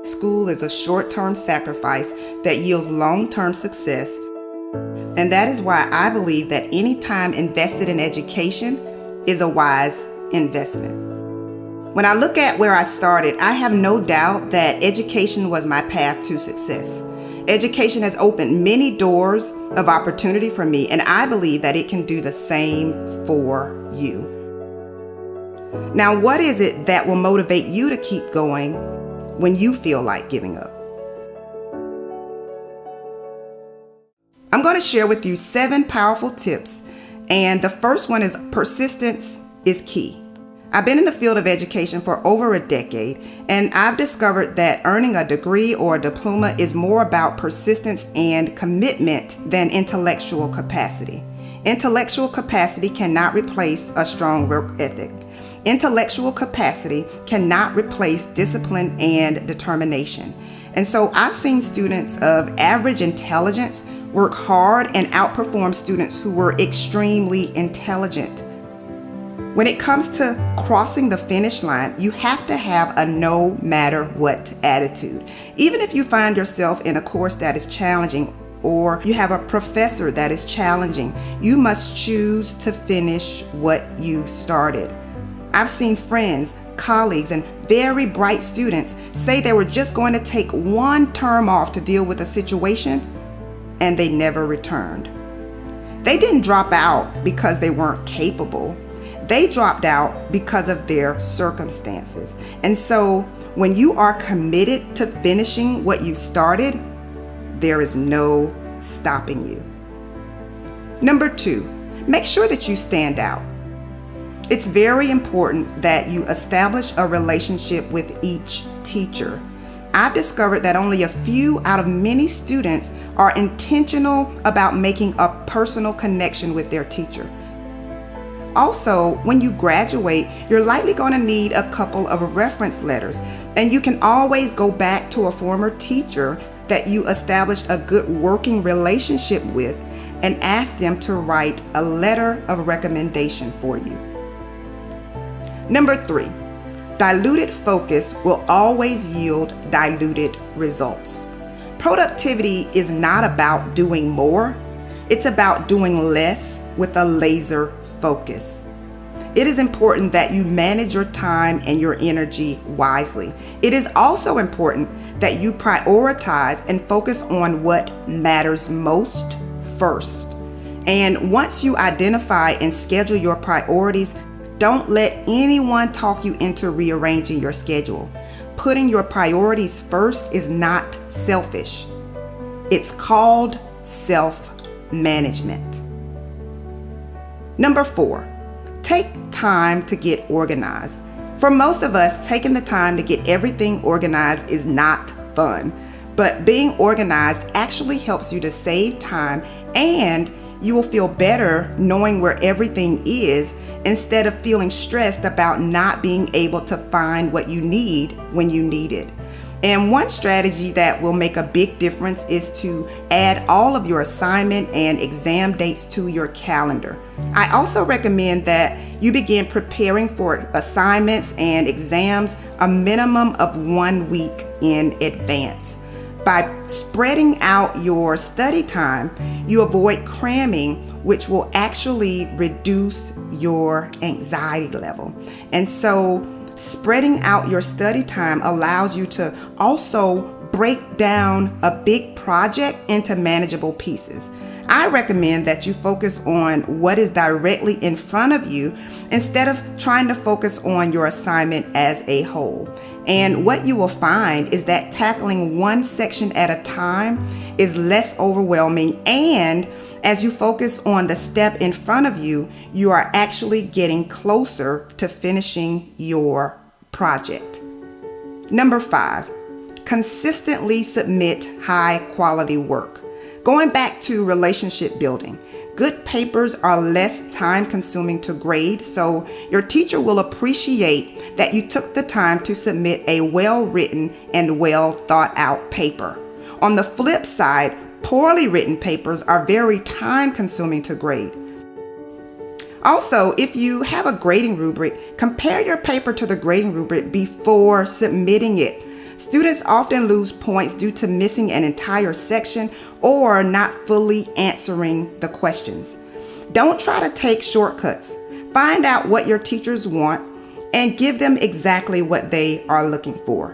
School is a short-term sacrifice that yields long-term success, and that is why I believe that any time invested in education is a wise investment. When I look at where I started, I have no doubt that education was my path to success. Education has opened many doors of opportunity for me, and I believe that it can do the same for you. Now, what is it that will motivate you to keep going when you feel like giving up? I'm going to share with you 7 powerful tips, and the first one is persistence is key. I've been in the field of education for over a decade, and I've discovered that earning a degree or a diploma is more about persistence and commitment than intellectual capacity. Intellectual capacity cannot replace a strong work ethic. Intellectual capacity cannot replace discipline and determination. And so I've seen students of average intelligence work hard and outperform students who were extremely intelligent. When it comes to crossing the finish line, you have to have a no matter what attitude. Even if you find yourself in a course that is challenging or you have a professor that is challenging, you must choose to finish what you started. I've seen friends, colleagues, and very bright students say they were just going to take one term off to deal with a situation, and they never returned. They didn't drop out because they weren't capable. They dropped out because of their circumstances. And so when you are committed to finishing what you started, there is no stopping you. Number 2, make sure that you stand out. It's very important that you establish a relationship with each teacher. I've discovered that only a few out of many students are intentional about making a personal connection with their teacher. Also, when you graduate, you're likely going to need a couple of reference letters, and you can always go back to a former teacher that you established a good working relationship with and ask them to write a letter of recommendation for you. Number 3, diluted focus will always yield diluted results. Productivity is not about doing more, it's about doing less with a laser focus. It is important that you manage your time and your energy wisely. It is also important that you prioritize and focus on what matters most first. And once you identify and schedule your priorities, don't let anyone talk you into rearranging your schedule. Putting your priorities first is not selfish. It's called self-management. Number 4, take time to get organized. For most of us, taking the time to get everything organized is not fun, but being organized actually helps you to save time, and you will feel better knowing where everything is instead of feeling stressed about not being able to find what you need when you need it. And one strategy that will make a big difference is to add all of your assignment and exam dates to your calendar. I also recommend that you begin preparing for assignments and exams a minimum of 1 week in advance. By spreading out your study time, you avoid cramming, which will actually reduce your anxiety level. And so spreading out your study time allows you to also break down a big project into manageable pieces. I recommend that you focus on what is directly in front of you instead of trying to focus on your assignment as a whole. And what you will find is that tackling one section at a time is less overwhelming, and as you focus on the step in front of you, you are actually getting closer to finishing your project. Number 5, consistently submit high quality work. Going back to relationship building, good papers are less time consuming to grade, so your teacher will appreciate that you took the time to submit a well-written and well thought out paper. On the flip side, poorly written papers are very time consuming to grade. Also, if you have a grading rubric, compare your paper to the grading rubric before submitting it. Students often lose points due to missing an entire section or not fully answering the questions. Don't try to take shortcuts. Find out what your teachers want and give them exactly what they are looking for.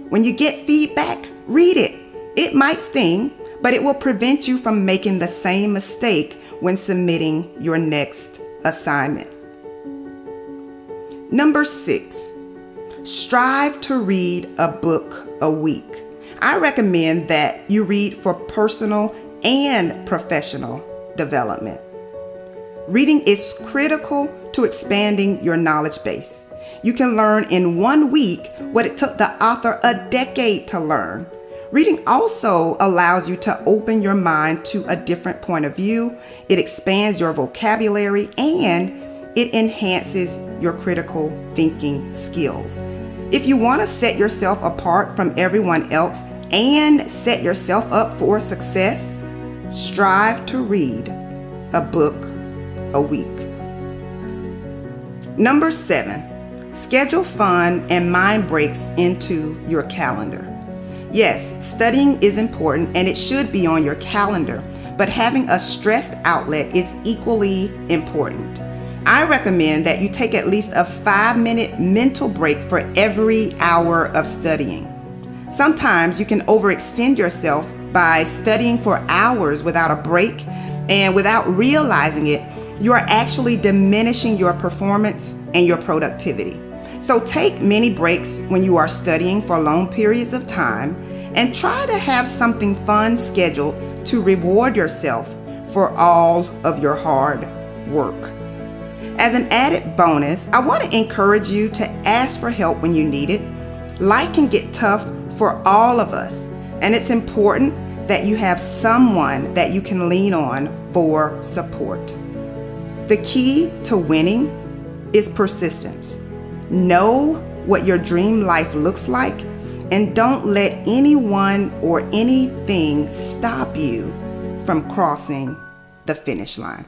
When you get feedback, read it. It might sting, but it will prevent you from making the same mistake when submitting your next assignment. Number 6, strive to read a book a week. I recommend that you read for personal and professional development. Reading is critical to expanding your knowledge base. You can learn in 1 week what it took the author a decade to learn. Reading also allows you to open your mind to a different point of view. It expands your vocabulary and it enhances your critical thinking skills. If you want to set yourself apart from everyone else and set yourself up for success, strive to read a book a week. Number 7, schedule fun and mind breaks into your calendar. Yes, studying is important and it should be on your calendar, but having a stressed outlet is equally important. I recommend that you take at least a 5-minute mental break for every hour of studying. Sometimes you can overextend yourself by studying for hours without a break, and without realizing it, you are actually diminishing your performance and your productivity. So take many breaks when you are studying for long periods of time and try to have something fun scheduled to reward yourself for all of your hard work. As an added bonus, I want to encourage you to ask for help when you need it. Life can get tough for all of us, and it's important that you have someone that you can lean on for support. The key to winning is persistence. Know what your dream life looks like, and don't let anyone or anything stop you from crossing the finish line.